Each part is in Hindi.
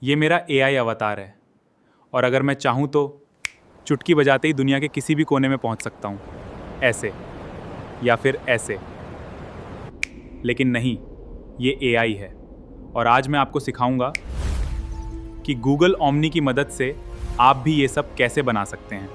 ये मेरा एआई अवतार है और अगर मैं चाहूँ तो चुटकी बजाते ही दुनिया के किसी भी कोने में पहुँच सकता हूँ, ऐसे या फिर ऐसे। लेकिन नहीं, ये एआई है और आज मैं आपको सिखाऊंगा कि गूगल ओमनी की मदद से आप भी ये सब कैसे बना सकते हैं।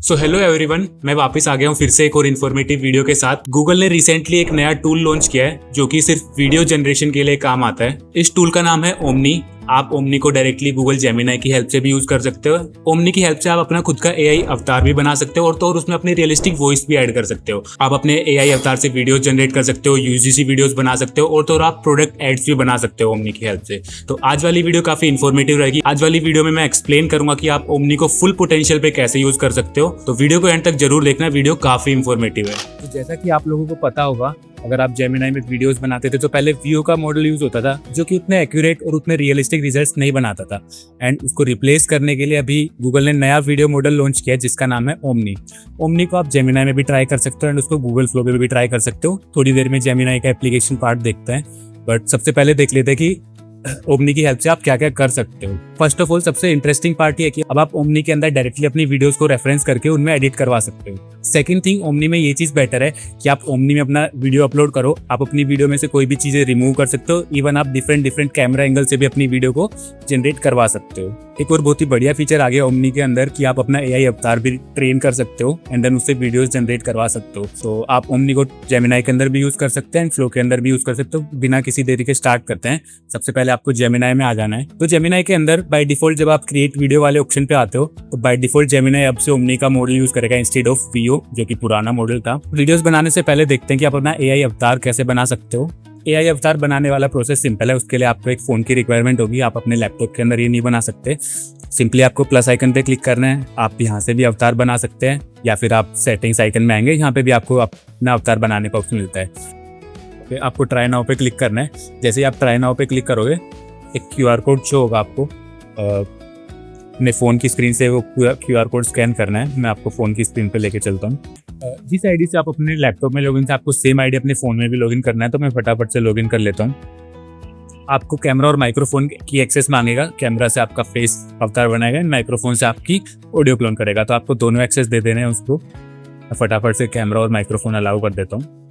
सो हेलो एवरीवन, मैं वापस आ गया हूँ फिर से एक और इन्फॉर्मेटिव वीडियो के साथ। गूगल ने रिसेंटली एक नया टूल लॉन्च किया है जो कि सिर्फ वीडियो जनरेशन के लिए काम आता है। इस टूल का नाम है ओमनी। आप ओमनी को डायरेक्टली गूगल जेमिनी की हेल्प से भी यूज कर सकते हो। ओमनी की हेल्प से आप अपना खुद का एआई अवतार भी बना सकते हो और उसमें अपनी रियलिस्टिक वॉइस भी ऐड कर सकते हो। आप अपने एआई अवतार से वीडियोस जनरेट कर सकते हो, यूजीसी वीडियोस बना सकते हो और आप प्रोडक्ट एड्स भी बना सकते हो ओमनी की हेल्प से। तो आज वाली वीडियो काफी इन्फॉर्मेटिव रहेगी। आज वाली वीडियो में मैं एक्सप्लेन करूंगा कि आप ओमनी को फुल पोटेंशियल पे कैसे यूज कर सकते हो। तो वीडियो को एंड तक जरूर देखना, वीडियो काफी इन्फॉर्मेटिव है। तो जैसा कि आप लोगों को पता होगा, अगर आप जेमिनी में वीडियोस बनाते थे तो पहले व्यू का मॉडल यूज होता था जो कि उतने एक्यूरेट और उतने रियलिस्टिक रिजल्ट्स नहीं बनाता था। एंड उसको रिप्लेस करने के लिए अभी गूगल ने नया वीडियो मॉडल लॉन्च किया है जिसका नाम है ओमनी। ओमनी को आप जेमिनी में भी ट्राई कर सकते हो एंड उसको गूगल फ्लो पे भी ट्राई कर सकते हो। थोड़ी देर में जेमिनी का एप्लीकेशन पार्ट देखते हैं, बट सबसे पहले देख लेते हैं कि ओमनी की हेल्प से आप क्या क्या कर सकते हो। फर्स्ट ऑफ ऑल सबसे इंटरेस्टिंग पार्ट ये है कि अब आप ओमनी के अंदर डायरेक्टली अपनी वीडियोस को रेफरेंस करके उनमें एडिट करवा सकते हो। सेकंड थिंग, ओमनी में ये चीज बेटर है कि आप ओमनी में अपना वीडियो अपलोड करो, आप अपनी वीडियो में से कोई भी चीजें रिमूव कर सकते हो। इवन आप डिफरेंट कैमरा एंगल से भी अपनी वीडियो को जनरेट करवा सकते हो। एक और बहुत ही बढ़िया फीचर आ गया ओमनी के अंदर कि आप अपना एआई अवतार भी ट्रेन कर सकते हो एंड देन उससे वीडियोस जनरेट करवा सकते हो। तो आप ओमनी को जेमिनी के अंदर भी यूज कर सकते हैं एंड फ्लो के अंदर भी यूज कर सकते हो। बिना किसी देरी के स्टार्ट करते हैं। सबसे पहले आपको जेमिनी में आ जाना है। तो जेमिनी के अंदर बाय डिफॉल्ट जब आप क्रिएट वीडियो वाले ऑप्शन पे आते हो तो बाय डिफॉल्ट जेमिनी अब से ओमनी का मॉडल यूज करेगा इंस्टेड ऑफ वीओ, जो कि पुराना मॉडल था। वीडियोस बनाने से पहले देखते हैं कि आप अपना एआई अवतार कैसे बना सकते हो। एआई अवतार बनाने वाला प्रोसेस सिंपल है। उसके लिए आपको एक फोन की रिक्वायरमेंट होगी। आप अपने लैपटॉप के अंदर ये नहीं बना सकते। सिंपली आपको प्लस आइकन पे क्लिक करना है। आप यहाँ से भी अवतार बना सकते हैं या फिर आप सेटिंग्स आइकन में आएंगे, यहाँ पे भी आपको अपना अवतार बनाने का ऑप्शन मिलता है। फिर आपको ट्राई नाउ पे क्लिक करना है। जैसे ही आप ट्राई नाउ पे क्लिक करोगे एक क्यूआर कोड शो होगा आपको। अपने फ़ोन की स्क्रीन से वो पूरा क्यूआर कोड स्कैन करना है। मैं आपको फ़ोन की स्क्रीन पे लेके चलता हूँ। जिस आईडी से आप अपने लैपटॉप में लॉगिन थे आपको सेम आईडी अपने फ़ोन में भी लॉगिन करना है। तो मैं फटाफट से लॉगिन कर लेता हूँ। आपको कैमरा और माइक्रोफोन की एक्सेस मांगेगा। कैमरा से आपका फेस अवतार बनाएगा, माइक्रोफोन से आपकी ऑडियो क्लोन करेगा। तो आपको दोनों एक्सेस दे देने हैं उसको। मैं फटाफट से कैमरा और माइक्रोफोन अलाउ कर देता हूँ।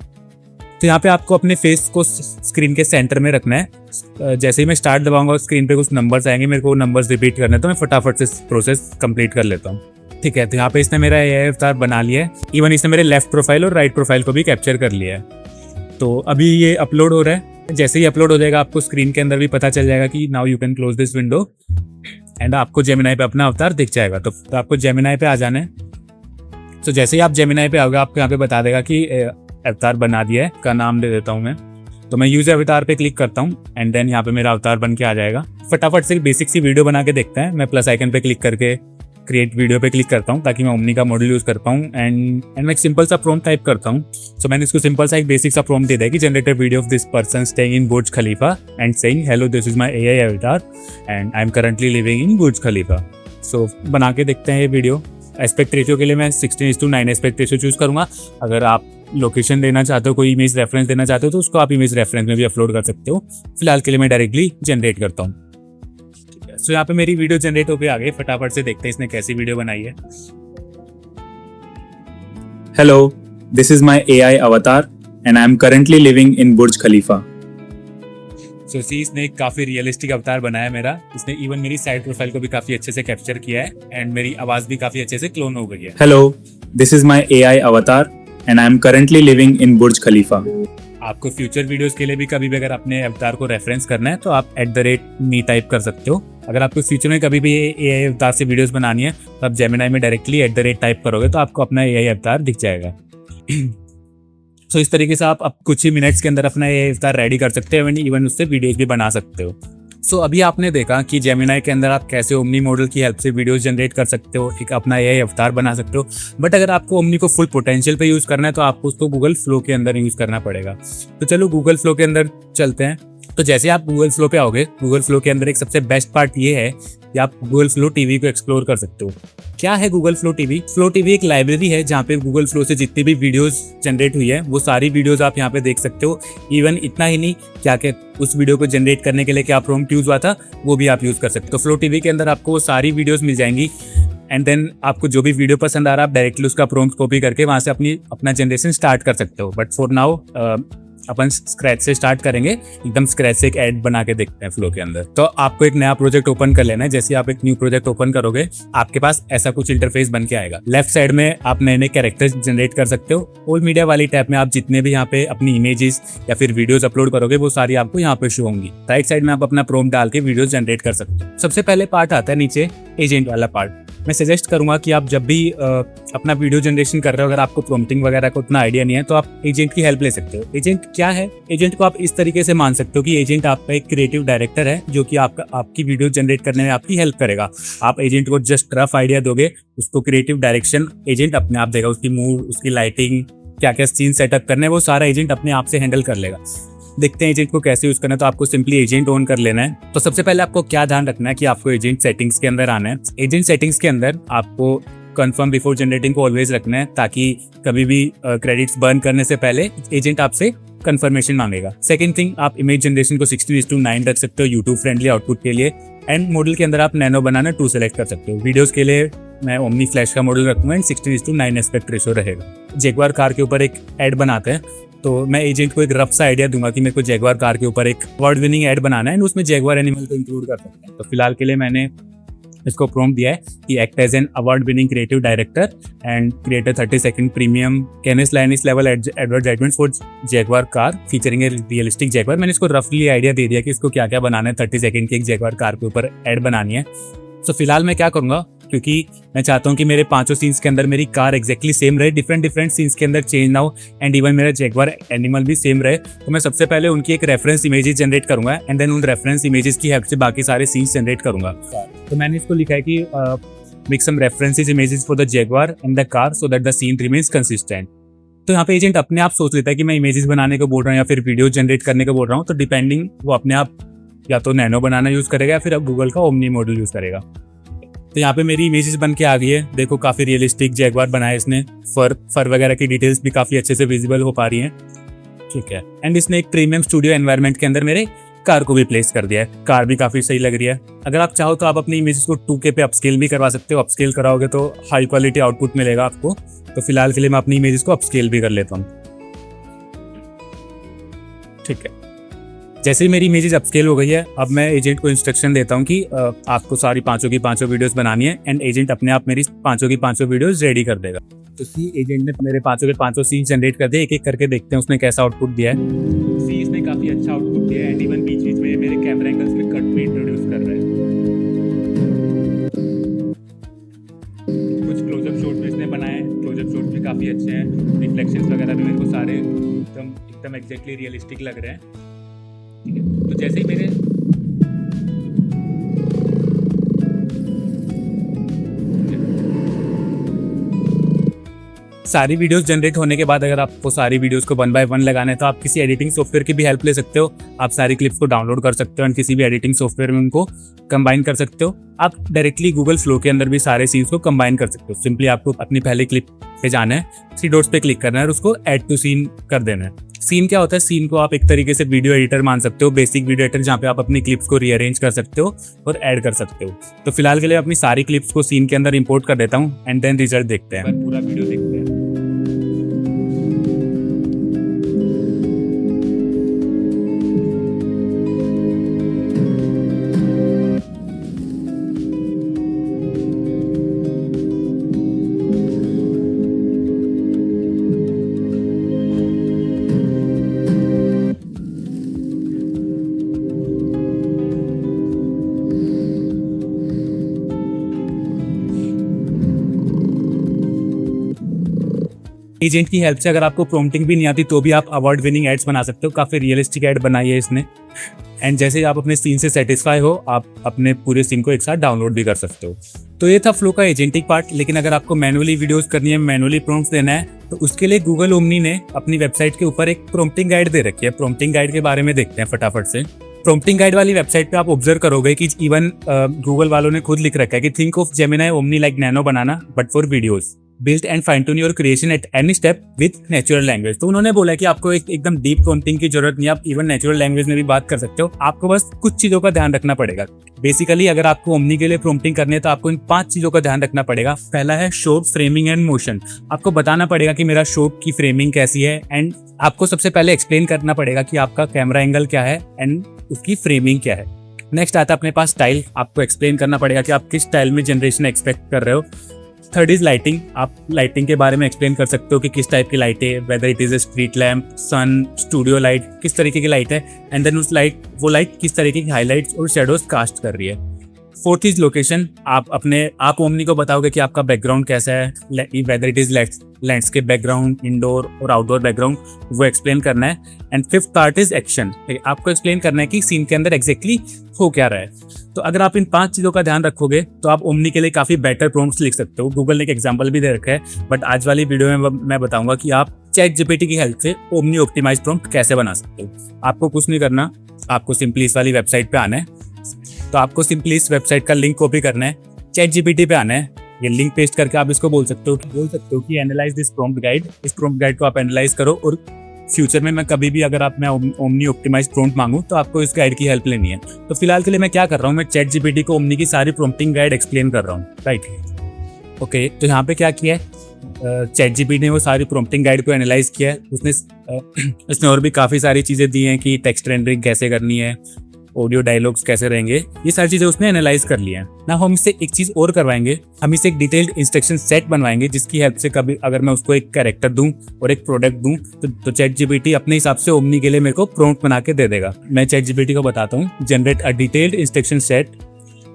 तो यहाँ पे आपको अपने फेस को स्क्रीन के सेंटर में रखना है। जैसे ही मैं स्टार्ट दबाऊंगा स्क्रीन पे कुछ नंबर्स आएंगे, मेरे को वो नंबर्स रिपीट करने हैं। तो मैं फटाफट से प्रोसेस कंप्लीट कर लेता हूँ। ठीक है, तो यहाँ पे इसने मेरा एआई अवतार बना लिया है। इवन इसने मेरे लेफ्ट प्रोफाइल और राइट प्रोफाइल को भी कैप्चर कर लिया है। तो अभी ये अपलोड हो रहा है। जैसे ही अपलोड हो जाएगा आपको स्क्रीन के अंदर भी पता चल जाएगा कि now you can close this window and आपको जेमिनी पे अपना अवतार दिख जाएगा। तो आपको जेमिनी पे आ जाना है। तो जैसे ही आप जेमिनी पे आओगे आपको यहाँ पे बता देगा कि अवतार बना दिया है। का नाम दे देता हूँ मैं। तो मैं यूज अवतार पे क्लिक करता हूँ एंड देन यहाँ पे मेरा अवतार बन के आ जाएगा। फटाफट से बेसिक सी वीडियो बना के देखते हैं। मैं प्लस आइकन पे क्लिक करके क्रिएट वीडियो पे क्लिक करता हूँ ताकि मैं ओमनी का मॉडल यूज कर पाऊँ एंड मैं एक सिंपल सा प्रॉम्प्ट टाइप करता हूँ। सो मैंने इसको सिंपल सा एक बेसिक सा प्रॉम्प्ट दे दिया कि generated video of this person staying in Burj Khalifa and saying hello this is my AI avatar and I am currently living in Burj Khalifa. So बना के देखते हैं ये वीडियो। एस्पेक्ट रेशियो के लिए मैं 16:9 एस्पेक्ट रेशियो चूज करूंगा। अगर आप लोकेशन देना चाहते हो, कोई इमेज रेफरेंस देना चाहते हो तो उसको आप इमेज रेफरेंस में भी अपलोड कर सकते हो। फिलहाल के लिए मैं डायरेक्टली जनरेट करता हूँ। ठीक है, सो यहाँ पे मेरी वीडियो जनरेट होकर आ गई। फटाफट से देखते हैं इसने कैसी वीडियो बनाई है। Hello, this is my AI avatar and I am currently living in Burj Khalifa. So see इसने एक काफी रियलिस्टिक अवतार बनाया मेरा। इसने इवन मेरी साइड प्रोफाइल को भी काफी अच्छे से कैप्चर किया है एंड मेरी आवाज भी काफी अच्छे से क्लोन हो गई है। Hello, this is my AI avatar and I am currently living in Burj Khalifa. आपको फ्यूचर वीडियोस के लिए भी कभी भी अगर अपने अवतार को रेफरेंस करना है तो आप @me टाइप कर सकते हो। अगर आपको फ्यूचर में कभी भी एआई अवतार से वीडियोस बनानी है तो आप जेमिनी में डायरेक्टली @ टाइप करोगे तो आपको अपना एआई अवतार दिख जाएगा। तो इस तरीके से आप कुछ ही मिनट्स के अंदर अपना एआई अवतार रेडी कर सकते हो। इवन उससे वीडियोस भी बना सकते हो। सो अभी आपने देखा कि जेमिनी के अंदर आप कैसे ओमनी मॉडल की हेल्प से वीडियोस जनरेट कर सकते हो, एक अपना एआई अवतार बना सकते हो। बट अगर आपको ओमनी को फुल पोटेंशियल पे यूज करना है तो आपको उसको गूगल फ्लो के अंदर यूज करना पड़ेगा। तो चलो गूगल फ्लो के अंदर चलते हैं। तो जैसे आप गूगल फ्लो पे आओगे, गूगल फ्लो के अंदर एक सबसे बेस्ट पार्ट ये है या आप गूगल फ्लो टीवी को एक्सप्लोर कर सकते हो। क्या है Google flow TV? Flow TV एक लाइब्रेरी है जहाँ पे गूगल फ्लो से जितनी भी वीडियोस जनरेट हुई है वो सारी वीडियोस आप यहाँ पे देख सकते हो। इवन इतना ही नहीं, क्या क्या उस वीडियो को जनरेट करने के लिए क्या प्रॉम्प्ट यूज हुआ था वो भी आप यूज कर सकते हो। फ्लो टीवी के अंदर आपको वो सारी वीडियोस मिल जाएंगी एंड देन आपको जो भी वीडियो पसंद आ रहा है आप डायरेक्टली उसका प्रॉम्प्ट कॉपी करके वहां से अपना जनरेशन स्टार्ट कर सकते हो। But for now upon scratch से स्टार्ट करेंगे, एकदम स्क्रैच से एक ऐड बना के देखते हैं फ्लो के अंदर। तो आपको एक नया प्रोजेक्ट ओपन कर लेना है। जैसे आप एक न्यू प्रोजेक्ट ओपन करोगे आपके पास ऐसा कुछ इंटरफेस बन के आएगा। लेफ्ट साइड में आप नए नए कैरेक्टर्स जनरेट कर सकते हो। ऑल मीडिया वाली टैब में आप जितने भी यहाँ पे अपनी इमेजेस या फिर वीडियोस अपलोड करोगे वो सारी आपको यहाँ पे शो होंगी। राइट साइड में आप अपना प्रॉम्प्ट डाल के वीडियोस जनरेट कर सकते हो। सबसे पहले पार्ट आता है नीचे एजेंट वाला पार्ट। मैं सजेस्ट करूंगा कि आप जब भी अपना वीडियो जनरेशन कर रहे हो, अगर आपको प्रॉम्प्टिंग वगैरह का उतना आइडिया नहीं है तो आप एजेंट की हेल्प ले सकते हो। एजेंट क्या है? एजेंट को आप इस तरीके से मान सकते हो कि एजेंट आपका एक क्रिएटिव डायरेक्टर है जो कि आपकी वीडियो जनरेट करने में आपकी हेल्प करेगा। आप एजेंट को जस्ट रफ आइडिया दोगे, उसको क्रिएटिव डायरेक्शन एजेंट अपने आप देगा। उसकी मूड, उसकी लाइटिंग, क्या क्या सीन सेटअप करने है वो सारा एजेंट अपने आप से हैंडल कर लेगा। देखते हैं एजेंट को कैसे यूज करना है। तो आपको सिंपली एजेंट ऑन कर लेना है। तो सबसे पहले आपको क्या ध्यान रखना है कि आपको एजेंट सेटिंग्स के अंदर आना है। एजेंट सेटिंग्स के अंदर आपको कंफर्म बिफोर जनरेटिंग को ऑलवेज रखना है ताकि कभी भी क्रेडिट्स बर्न करने से पहले एजेंट आपसे कंफर्मेशन मांगेगा। सेकंड थिंग, आप इमेज जनरेशन को 60:9 रख सकते हो यूट्यूब फ्रेंडली आउटपुट के लिए। एंड मॉडल के अंदर आप नैनो बनाना 2 सेलेक्ट कर सकते हो। वीडियोस के लिए मैं ओमनी फ्लैश का मॉडल रखूंगा एंड 60:9 एस्पेक्ट रेशियो रहेगा। जैगवार कार के ऊपर एक ऐड बनाते हैं तो मैं एजेंट को एक रफ सा आइडिया दूंगा कि मेरे को जैगवार कार के ऊपर एक अवार्ड विनिंग ऐड बनाना है एंड उसमें जैगवार एनिमल को इंक्लूड कर सकते हैं। तो फिलहाल के लिए मैंने इसको प्रॉम्प्ट दिया है कि act as an award winning creative director and create a 30 second premium Cannes Lions level advertisement for Jaguar car featuring a realistic Jaguar. मैंने इसको रफली आइडिया दे दिया कि इसको क्या क्या बनाना है। 30 सेकंड की एक जैगवार कार के ऊपर ऐड बनानी है। तो फिलहाल मैं क्या करूंगा, क्योंकि मैं चाहता हूं कि मेरे 5 सीन्स के अंदर मेरी कार एक्जैक्टली सेम रहे, डिफरेंट सीन्स के अंदर चेंज ना हो एंड इवन मेरा जैगवार एनिमल भी सेम रहे, तो मैं सबसे पहले उनकी एक रेफरेंस इमेजेस जनरेट करूंगा एंड देन उन रेफरेंस इमेजेस की हेल्प से बाकी सारे सीन्स जनरेट करूंगा। तो मैंने इसको लिखा है कि make some references images for the jaguar and the car so that the scene remains consistent. तो यहाँ पे एजेंट अपने आप सोच लेता है कि मैं इमेजेस बनाने को बोल रहा हूँ या फिर वीडियो जनरेट करने को बोल रहा हूँ। तो डिपेंडिंग वो अपने आप या तो नैनो बनाना यूज करेगा या फिर अब गूगल का ओमनी मॉडल यूज करेगा। तो यहाँ पे मेरी इमेजेस बन के आ गई है। देखो काफी रियलिस्टिक जैगवार बनाया इसने। फर वगैरह की डिटेल्स भी काफी अच्छे से विजिबल हो पा रही हैं। ठीक है। एंड इसने एक प्रीमियम स्टूडियो एनवायरनमेंट के अंदर मेरे कार को भी प्लेस कर दिया है। कार भी काफी सही लग रही है। अगर आप चाहो तो आप अपनी इमेजेस को 2K पे अपस्केल भी करवा सकते हो। अपस्केल कराओगे तो हाई क्वालिटी आउटपुट मिलेगा आपको। तो फिलहाल के लिए मैं अपनी इमेजेस को अपस्केल भी कर लेता हूँ। ठीक है। जैसे ही मेरी इमेजेस अपस्केल हो गई है, अब मैं एजेंट को इंस्ट्रक्शन देता हूँ कि आपको सारी 5 की 5 वीडियोस बनानी है एंड एजेंट अपने आप मेरी 5 की 5 वीडियोस रेडी कर देगा। तो सी एजेंट ने मेरे 5 के 5 सीन जनरेट कर दिए। एक करके देखते हैं उसने कैसा आउटपुट दिया है। सी इसने काफी अच्छा आउटपुट दिया है एंड इवन बीच बीच में मेरे कैमरा एंगल्स में कट भी इंट्रोड्यूस कर रहा है। कुछ क्लोजअप शॉट भी इसने बनाए हैं। क्लोजअप शॉट भी काफी अच्छे हैं। रिफ्लेक्शंस वगैरह भी मेरे को सारे एकदम एग्जैक्टली रियलिस्टिक लग रहे हैं। ठीक है। तो जैसे ही मेरे सारी वीडियोस जनरेट होने के बाद अगर आपको सारी वीडियोस को 1 बाय 1 लगाना है तो आप किसी एडिटिंग सॉफ्टवेयर की भी हेल्प ले सकते हो। आप सारी क्लिप्स को डाउनलोड कर सकते हो एंड किसी भी एडिटिंग सॉफ्टवेयर में उनको कंबाइन कर सकते हो। आप डायरेक्टली गूगल फ्लो के अंदर भी सारे सीन्स को कंबाइन कर सकते हो। सिंपली आपको अपनी पहली क्लिप पे जाना है, 3 डॉट्स पे क्लिक करना है और उसको ऐड टू सीन कर देना है। सीन क्या होता है? सीन को आप एक तरीके से वीडियो एडिटर मान सकते हो, बेसिक वीडियो एडिटर जहाँ पे आप अपनी क्लिप्स को रीअरेंज कर सकते हो और ऐड कर सकते हो। तो फिलहाल के लिए अपनी सारी क्लिप्स को सीन के अंदर इंपोर्ट कर देता हूँ एंड देन रिजल्ट देखते हैं। पूरा वीडियो देखते हैं। एजेंट की हेल्प से अगर आपको प्रॉम्प्टिंग भी नहीं आती तो भी आप अवार्ड विनिंग एड्स बना सकते हो। काफी रियलिस्टिक एड बनाई है इसने एंड जैसे ही आप अपने सीन से सेटिस्फाई हो आप अपने पूरे सीन को एक साथ डाउनलोड भी कर सकते हो। तो ये था फ्लो का एजेंटिक पार्ट। लेकिन अगर आपको मैनुअली वीडियोस करनी है, मैनुअली प्रॉम्प्ट्स देना है, तो उसके लिए गूगल ओमनी ने अपनी वेबसाइट के ऊपर एक प्रॉम्प्टिंग गाइड दे रखी है। प्रॉम्प्टिंग गाइड के बारे में देखते हैं फटाफट से। प्रॉम्प्टिंग गाइड वाली वेबसाइट पे आप ऑब्जर्व करोगे कि इवन गूगल वालों ने खुद लिख रखा है कि think of Gemini omni like nano banana but for videos based and fine tune your creation at any step with natural language. तो उन्होंने बोला कि आपको एकदम डीप प्रॉम्प्टिंग की जरूरत नहीं, आप इवन नेचुरल लैंग्वेज में भी बात कर सकते हो। आपको बस कुछ चीजों का ध्यान रखना पड़ेगा। बेसिकली अगर आपको ओमनी के लिए प्रॉम्प्टिंग करनी है तो आपको इन 5 चीजों का ध्यान रखना पड़ेगा। पहला है शॉट, फ्रेमिंग एंड मोशन। आपको बताना पड़ेगा कि मेरा शॉट की फ्रेमिंग कैसी है, एंड आपको सबसे पहले एक्सप्लेन करना पड़ेगा कि आपका कैमरा एंगल क्या है एंड उसकी फ्रेमिंग क्या है। नेक्स्ट आता है अपने पास स्टाइल। आपको एक्सप्लेन करना पड़ेगा कि आप किस स्टाइल में जनरेशन एक्सपेक्ट कर रहे हो। Third is lighting. आप लाइटिंग के बारे में एक्सप्लेन कर सकते हो कि किस टाइप की लाइट है, whether it is a street lamp, sun, studio light, किस तरीके की लाइट है, एंड देन वो लाइट किस तरीके की हाईलाइट्स और शेडोज कास्ट कर रही है। Fourth is location. आप ओमनी को बताओगे कि आपका बैकग्राउंड कैसा है, whether it is landscape background, indoor और आउटडोर बैकग्राउंड, वो एक्सप्लेन करना है। And fifth part is action. आपको एक्सप्लेन करना है कि सीन के अंदर एग्जैक्टली हो क्या रहा है। तो अगर आप इन 5 चीजों का ध्यान रखोगे तो आप ओमनी के लिए काफी बेटर प्रॉम्प्ट्स लिख सकते हो। गूगल ने एक एग्जांपल भी दे रखा है, बट आज वाली वीडियो में मैं बताऊंगा कि आप चैट जीपीटी की हेल्प से ओमनी ऑप्टिमाइज प्रॉम्प्ट कैसे बना सकते हो। आपको कुछ नहीं करना, आपको सिंपली इस वाली वेबसाइट पे आना है। तो आपको सिंपली इस वेबसाइट का लिंक कॉपी करना है, चैट जीपीटी पे आना है, ये लिंक पेस्ट करके आप इसको बोल सकते हो कि एनालाइज दिस प्रॉम्प्ट गाइड। इस प्रॉम्प्ट गाइड को आप एनालाइज करो और फ्यूचर में मैं कभी भी अगर मैं ओमनी ऑप्टिमाइज प्रॉम्प्ट मांगूं तो आपको इस गाइड की हेल्प लेनी है। तो फिलहाल के लिए मैं क्या कर रहा हूँ, मैं चैट जीपीटी को ओमनी की सारी प्रॉम्प्टिंग गाइड एक्सप्लेन कर रहा हूँ, राइट। ओके, तो यहाँ पे क्या किया है, चैट जीपीटी ने वो सारी प्रॉम्प्टिंग गाइड को एनालाइज किया है। उसने और भी काफ़ी सारी चीज़ें दी हैं कि टेक्स्ट रेंडरिंग कैसे करनी है, ऑडियो डायलॉग्स कैसे रहेंगे, ये सारी चीज़ें उसने एनालाइज कर लिया है ना। हम इससे एक चीज़ और करवाएंगे, हम इसे एक डिटेल्ड इंस्ट्रक्शन सेट बनवाएंगे जिसकी हेल्प से कभी अगर मैं उसको एक कैरेक्टर दूं और एक प्रोडक्ट दूं तो चैट जीपीटी अपने हिसाब से ओमनी के लिए मेरे को प्रॉम्प्ट बना के दे देगा। मैं चैट जीपीटी को बताता हूँ, generate a detailed instruction set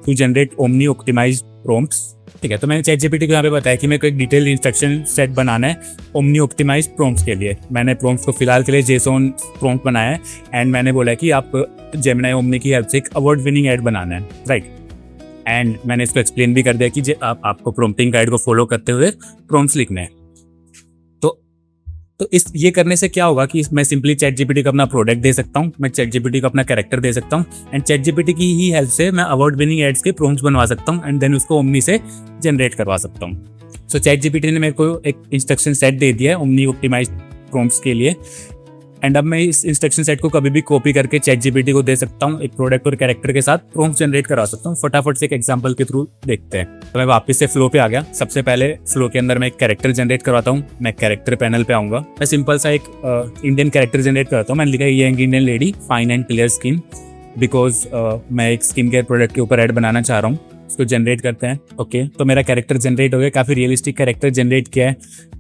to generate omni optimized prompts. ठीक है, तो मैंने चैट जीपीटी को यहाँ पे बताया कि मेरे को एक डिटेल्ड इंस्ट्रक्शन सेट बनाना है ओमनी ऑप्टिमाइज्ड प्रॉम्प्ट्स के लिए। मैंने प्रॉम्प्ट्स को फिलहाल के लिए जेसॉन प्रॉम्प्ट बनाया है, एंड मैंने बोला है कि आप जेमिनी ओमनी की हेल्प से एक अवार्ड विनिंग ऐड बनाना है, राइट। एंड मैंने इसको एक्सप्लेन भी कर दिया कि आपको प्रॉम्प्टिंग गाइड को फॉलो करते हुए प्रॉम्प्ट्स लिखने हैं। तो ये करने से क्या होगा कि मैं सिंपली चैट जीपीटी को अपना प्रोडक्ट दे सकता हूँ, मैं चैट जीपीटी को अपना कैरेक्टर दे सकता हूँ, एंड चैट जीपीटी की ही हेल्प से मैं अवार्ड विनिंग एड्स के प्रॉम्प्ट्स बनवा सकता हूँ, एंड देन उसको ओमनी से जनरेट करवा सकता हूँ। सो चैट जीपीटी ने मेरे को एक इंस्ट्रक्शन सेट दे दिया है ओमनी ऑप्टिमाइज्ड प्रॉम्प्ट्स के लिए, एंड अब मैं इस इंस्ट्रक्शन सेट को कभी भी कॉपी करके चैट जीपीटी को दे सकता हूँ, एक प्रोडक्ट और कैरेक्टर के साथ प्रॉम्प्ट जनरेट करा सकता हूँ। फटाफट से एक एग्जांपल के थ्रू देखते हैं। तो मैं वापस से फ्लो पे आ गया। सबसे पहले फ्लो के अंदर मैं एक कैरेक्टर जनरेट करवाता हूँ। मैं कैरेक्टर पैनल पे आऊंगा, मैं सिंपल सा एक इंडियन कैरेक्टर जनरेट करता हूँ। मैंने लिखा young Indian lady, fine and clear skin, because मैं एक स्किन केयर प्रोडक्ट के ऊपर ऐड बनाना चाह रहा हूँ। इसको जनरेट करते हैं। ओके, तो मेरा कैरेक्टर जनरेट हो गया, काफी रियलिस्टिक कैरेक्टर जनरेट किया है।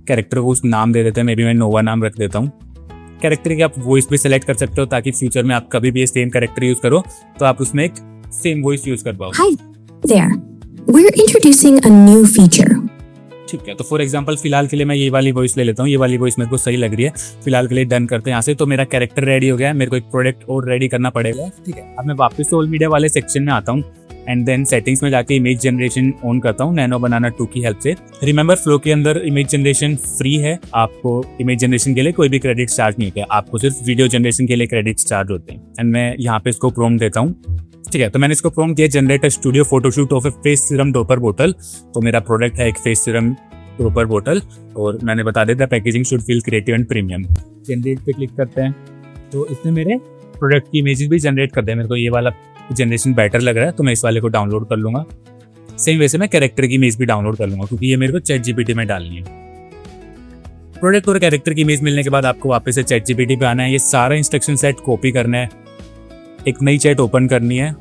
कैरेक्टर को उस नाम दे देते हैं, मे बी मैं नोवा नाम रख देता हूँ। कैरेक्टर की आप वॉइस भी सेलेक्ट कर सकते हो ताकि फ्यूचर में आप कभी भी ये सेम कैरेक्टर यूज करो तो आप उसमें एक सेम वॉइस यूज कर पाओ। Hi there. We're introducing a new feature. ठीक है, तो फॉर एग्जांपल फिलहाल के लिए मैं ये वाली वॉइस ले लेता हूँ। ये वाली वॉइस मेरे को सही लग रही है। फिलहाल के लिए डन करते हैं यहाँ से। तो मेरा कैरेक्टर रेडी हो गया है, मेरे को एक प्रोडक्ट और रेडी करना पड़ेगा। ठीक है, अब मैं वापस सोशल मीडिया वाले सेक्शन में आता हूँ, एंड देन सेटिंग्स में जाके इमेज जनरेशन ऑन करता हूँ नैनो बनाना 2 की हेल्प से। रिमेंबर, फ्लो के अंदर इमेज जनरेशन फ्री है। आपको इमेज जनरेशन के लिए कोई भी क्रेडिट चार्ज नहीं होता है, आपको सिर्फ वीडियो जनरेशन के लिए क्रेडिट चार्ज होते हैं। एंड मैं यहाँ पे इसको प्रॉम्प्ट देता हूँ। ठीक है, तो मैंने इसको प्रॉम्प्ट दिया, generate a studio photoshoot of A face serum Doppler बोतल। तो मेरा प्रोडक्ट है एक फेस सीरम डोपर बोतल, और मैंने बता देता packaging should feel creative and premium. Generate पे क्लिक करते हैं तो इसने मेरे प्रोडक्ट की इमेजेस भी जनरेट कर दिया। मेरे को ये वाला जनरेशन बेटर लग रहा है तो मैं इस वाले को डाउनलोड कर लूंगा। सेम वैसे मैं कैरेक्टर की इमेज भी डाउनलोड कर लूंगा क्योंकि ये मेरे को चैट जीपीटी में डालनी है। प्रोडक्ट और कैरेक्टर की इमेज मिलने के बाद आपको वापस से चैट जीपीटी पे आना है। ये सारा इंस्ट्रक्शन सेट कॉपी करना है, एक नई चैट ओपन करनी है,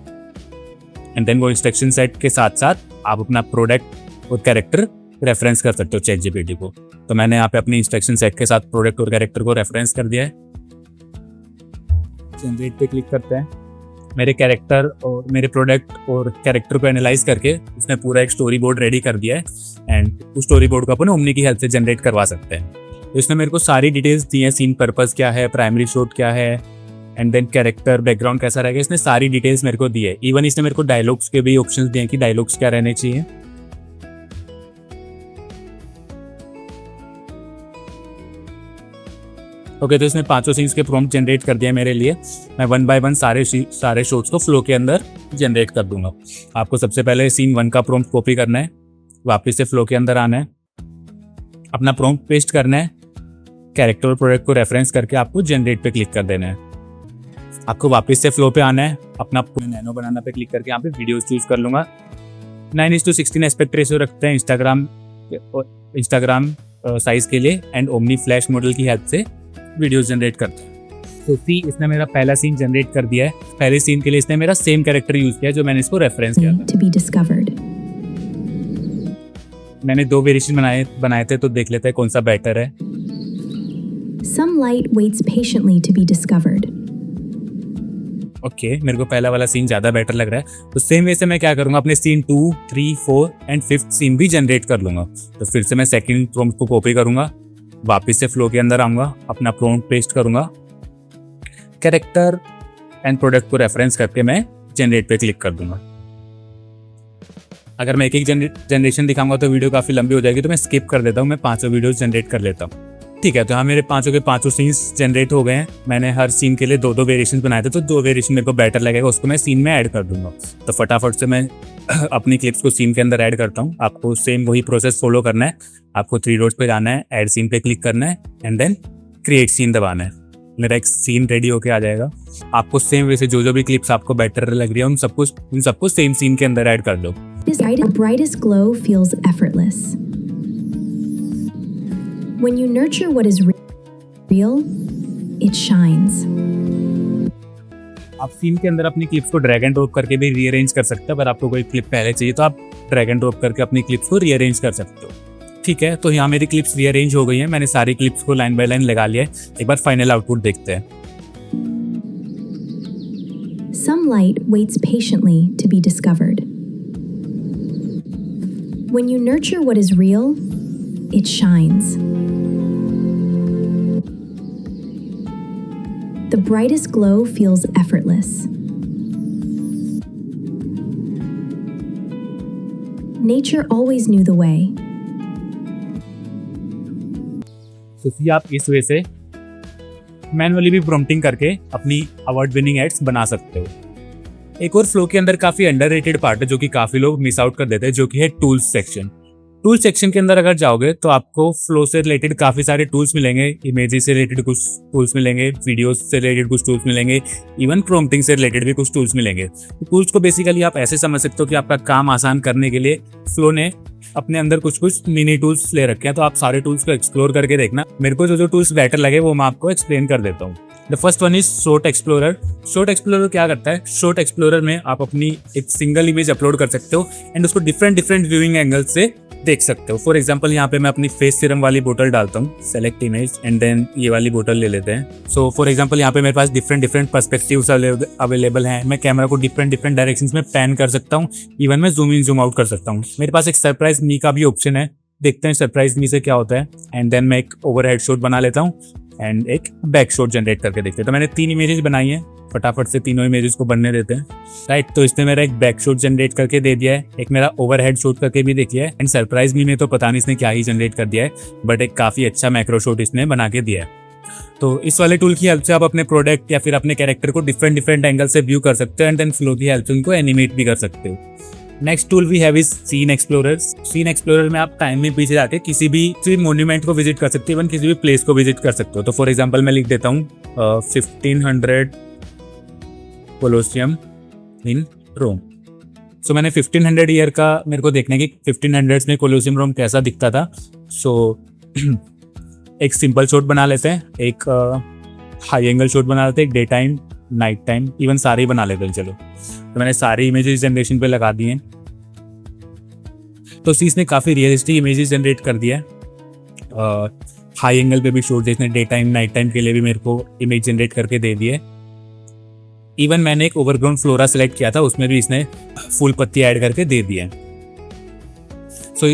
एंड देन वो इंस्ट्रक्शन सेट के साथ साथ आप अपना प्रोडक्ट और कैरेक्टर रेफरेंस कर सकते हो चैट जीपीटी को। तो मैंने यहाँ पे अपनी इंस्ट्रक्शन सेट के साथ प्रोडक्ट और कैरेक्टर को रेफरेंस कर दिया है। जनरेट पे क्लिक करते हैं। मेरे कैरेक्टर और मेरे प्रोडक्ट और कैरेक्टर को एनालाइज करके उसने पूरा एक स्टोरी बोर्ड रेडी कर दिया है, एंड उस स्टोरी बोर्ड को अपन ओमनी की हेल्प से जनरेट करवा सकते हैं। तो इसने मेरे को सारी डिटेल्स दी हैं, सीन पर्पस क्या है, प्राइमरी शॉट क्या है, एंड देन कैरेक्टर बैकग्राउंड कैसा रहेगा। इसने सारी डिटेल्स मेरे को दी है। इवन इसने मेरे को डायलॉग्स के भी ऑप्शंस दिए हैं कि डायलॉग्स क्या रहने चाहिए। ओके, तो इसने 5 सीन्स के प्रॉम्प्ट जनरेट कर दिया मेरे लिए। मैं 1 बाय 1 सारे शॉट्स को फ्लो के अंदर जनरेट कर दूंगा। आपको सबसे पहले सीन 1 का प्रॉम्प्ट कॉपी करना है, वापस से फ्लो के अंदर आना है, अपना प्रॉम्प्ट पेस्ट करना है, कैरेक्टर और प्रोडक्ट को रेफरेंस करके आपको जनरेट पे क्लिक कर देना है। आपको वापस से फ्लो पे आना है, अपना नैनो बनाना पे क्लिक करके यहाँ पे वीडियोस चूज कर लूँगा। 9:16 एस्पेक्ट रेशियो रखते हैं इंस्टाग्राम साइज़ के लिए, एंड ओमनी फ्लैश मॉडल की हेल्प से वीडियोस जनरेट करते हैं। तो सी इसने मेरा पहला सीन जनरेट कर दिया है। पहले सीन के लिए इसने मेरा सेम कैरेक्टर यूज़ किया जो मैंने इसको रेफरेंस किया था। To be discovered. मैंने 2 वेरिएशन बनाए थे, तो देख लेते हैं कौन सा बेटर है। Some light waits patiently to be discovered. Okay, मेरे को पहला वाला सीन ज़्यादा बेटर लग रहा है। तो सेम वे से मैं क्या करूँगा, अपने सीन 2, 3, 4 एंड 5th सीन भी जनरेट कर लूँगा। तो फिर से मैं सेकंड प्रॉम्प्ट को कॉपी करूँगा, वापस से फ्लो के अंदर आऊँगा, अपना प्रॉम्प्ट पेस्ट करूँगा, कैरेक्टर एंड प्रोडक्ट को रेफरेंस करके मैं जनरेट पे क्लिक कर दूँगा। अगर मैं एक जनरेशन दिखाऊंगा तो वीडियो काफ़ी लंबी हो जाएगी, तो मैं स्किप कर देता हूँ, मैं 5 वीडियोज़ जनरेट कर लेता हूँ। ठीक है, तो हाँ, मेरे 5 के 5 सीन्स जनरेट हो गए हैं। मैंने हर सीन के लिए 2 वेरिएशन बनाए थे, तो 2 वेरिएशन मेरे को बेटर लगेगा, उसको मैं सीन में ऐड कर दूंगा। तो फटाफट से मैं अपनी क्लिप्स को सीन के अंदर ऐड करता हूँ। आपको सेम वही प्रोसेस फॉलो करना है। आपको 3 डॉट्स पे जाना है, ऐड सीन पे क्लिक करना है एंड देन क्रिएट सीन दबाना है। मेरा एक सीन रेडी होके आ जाएगा। आपको सेम वे से जो भी क्लिप्स आपको बेटर लग रही है उन सबको सेम सीन के अंदर ऐड कर दो। The brightest glow feels effortless. When you nurture what is real, it shines. आप सीन के अंदर अपनी क्लिप्स को ड्रैग एंड ड्रॉप करके भी रीअरेंज कर सकते हो। अगर आपको कोई क्लिप पहले चाहिए तो आप ड्रैग एंड ड्रॉप करके अपनी क्लिप्स को रीअरेंज कर सकते हो। ठीक है, तो यहाँ मेरी क्लिप्स रीअरेंज हो गई हैं। मैंने सारी क्लिप्स को लाइन बाय लाइन लगा लिया है। एक बार फाइनल आउटपुट देखते हैं। Some light waits patiently to be discovered. When you nurture what is real, it shines. The brightest glow feels effortless. Nature always knew the way. तो आप इस वे से मैनुअली भी प्रॉम्प्टिंग करके अपनी अवार्ड विनिंग एड्स बना सकते हो। एक और फ्लो के अंदर काफ़ी अंडररेटेड पार्ट है जो कि काफ़ी लोग मिस आउट कर देते हैं, जो कि है टूल्स सेक्शन। टूल सेक्शन के अंदर अगर जाओगे तो आपको फ्लो से रिलेटेड काफ़ी सारे टूल्स मिलेंगे, इमेजेस से रिलेटेड कुछ टूल्स मिलेंगे, वीडियोस से रिलेटेड कुछ टूल्स मिलेंगे, इवन प्रॉम्प्टिंग से रिलेटेड भी कुछ टूल्स मिलेंगे। तो टूल्स को बेसिकली आप ऐसे समझ सकते हो कि आपका काम आसान करने के लिए फ्लो ने अपने अंदर कुछ मिनी टूल्स ले रखे हैं। तो आप सारे टूल्स को एक्सप्लोर करके देखना। मेरे को जो टूल्स बेटर लगे वो मैं आपको एक्सप्लेन कर देता हूँ। The first one is short explorer. Short explorer क्या करता है? शॉर्ट एक्सप्लोरर में आप अपनी एक सिंगल इमेज अपलोड कर सकते हो एंड उसको डिफरेंट व्यूइंग एंगल से देख सकते हो। फॉर एग्जाम्पल यहाँ पे मैं अपनी फेस सीरम वाली बोतल डालता हूँ, सेलेक्ट इमेज एंड देन ये वाली बोतल ले लेते हैं। सो फॉर एग्जाम्पल यहाँ पे मेरे पास डिफरेंट पर्सपेक्टिव्स अवेलेबल हैं। मैं कैमरा को डिफरेंट डायरेक्शंस में पैन कर सकता हूँ, इवन मैं जूम इन जूम आउट कर सकता हूँ। मेरे पास एक सरप्राइज मी का भी ऑप्शन है, देखते हैं सरप्राइज मी से क्या होता है। एंड देन मैं एक ओवरहेड शॉट बना लेता हूँ एंड एक बैक शॉट जनरेट करके देखते हैं। तो मैंने 3 इमेजेस बनाई हैं, फटाफट से तीनों इमेजेस को बनने देते हैं। राइट, तो इसने मेरा एक बैक शॉट जनरेट करके दे दिया है, एक मेरा ओवरहेड शॉट करके भी देखिए है एंड सरप्राइज मी में तो पता नहीं इसने क्या ही जनरेट कर दिया है, बट एक काफ़ी अच्छा मैक्रो शॉट इसने बना के दिया है। तो इस वाले टूल की हेल्प से आप अपने प्रोडक्ट या फिर अपने कैरेक्टर को डिफरेंट एंगल से व्यू कर सकते हो एंड देन फ्लो की हेल्प से उनको एनिमेट भी कर सकते हो। Next tool we have is scene explorer. Scene explorer में आप टाइम में पीछे जाके किसी भी मोन्यूमेंट को विजिट कर सकते हो, इवन किसी भी प्लेस को विजिट कर सकते हो। तो फॉर एग्जांपल मैं लिख देता हूँ 1500 कोलोसियम इन रोम। सो मैंने 1500 ईयर का मेरे को देखने की 1500s में कोलोसियम रोम कैसा दिखता था। सो एक सिंपल शॉट बना लेते हैं, एक हाई एंगल शॉट बना लेते हैं, एक day time, night time, even सारे ही बना लेते हैं। चलो, तो मैंने सारी इमेजेस जनरेशन पे लगा दिए हैं। तो इसने काफ़ी रियलिस्टिक इमेजेस जनरेट कर दिया है। हाई एंगल पे भी शॉट, जिसने डे टाइम नाइट टाइम के लिए भी मेरे को इमेज जनरेट करके दे दिए। इवन मैंने एक ओवरग्राउंड फ्लोरा सेलेक्ट किया था, उसमें भी इसने फूल पत्ती ऐड करके दे दिए। सो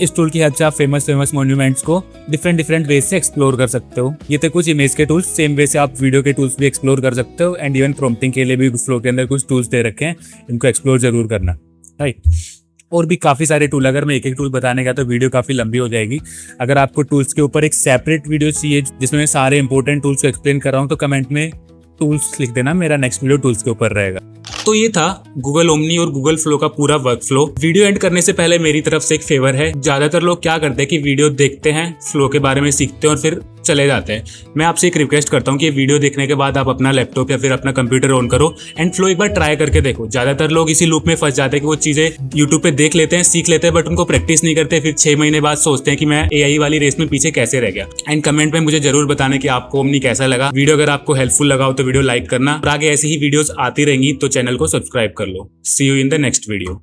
इस टूल की हेल्प से आप फेमस मॉन्यूमेंट्स को डिफरेंट वेज से एक्सप्लोर कर सकते हो। ये थे कुछ इमेज के टूल्स। सेम वे से आप वीडियो के टूल्स भी एक्सप्लोर कर सकते हो एंड इवन प्रॉम्प्टिंग के लिए भी फ्लो के अंदर कुछ टूल्स दे रखे हैं, इनको एक्सप्लोर जरूर करना। राइट, और भी काफ़ी सारे टूल। अगर मैं एक एक टूल बताने का तो वीडियो काफ़ी लंबी हो जाएगी। अगर आपको टूल्स के ऊपर एक सेपरेट वीडियो चाहिए जिसमें मैं सारे इंपॉर्टेंट टूल्स को एक्सप्लेन कर रहा हूँ तो कमेंट में टूल्स लिख देना, मेरा नेक्स्ट वीडियो टूल्स के ऊपर रहेगा। तो ये था गूगल ओमनी और गूगल फ्लो का पूरा वर्क फ्लो। वीडियो एंड करने से पहले मेरी तरफ से एक फेवर है। ज्यादातर लोग क्या करते हैं कि वीडियो देखते हैं, फ्लो के बारे में सीखते हैं और फिर चले जाते हैं। मैं आपसे एक रिक्वेस्ट करता हूँ कि वीडियो देखने के बाद आप अपना लैपटॉप या फिर अपना कंप्यूटर ऑन करो एंड फ्लो एक बार ट्राई करके देखो। ज्यादातर लोग इसी लूप में फंस जाते हैं कि वो चीजें यूट्यूब पे देख लेते हैं, सीख लेते हैं, बट उनको प्रैक्टिस नहीं करते। फिर 6 महीने बाद सोचते हैं कि मैं AI वाली रेस में पीछे कैसे रह गया। एंड कमेंट में मुझे जरूर बताना कि आपको ओमनी कैसा लगा। वीडियो अगर आपको हेल्पफुल लगा हो तो वीडियो लाइक करना और आगे ऐसी ही वीडियोस आती रहेंगी तो चैनल को सब्सक्राइब कर लो। See you in the next video.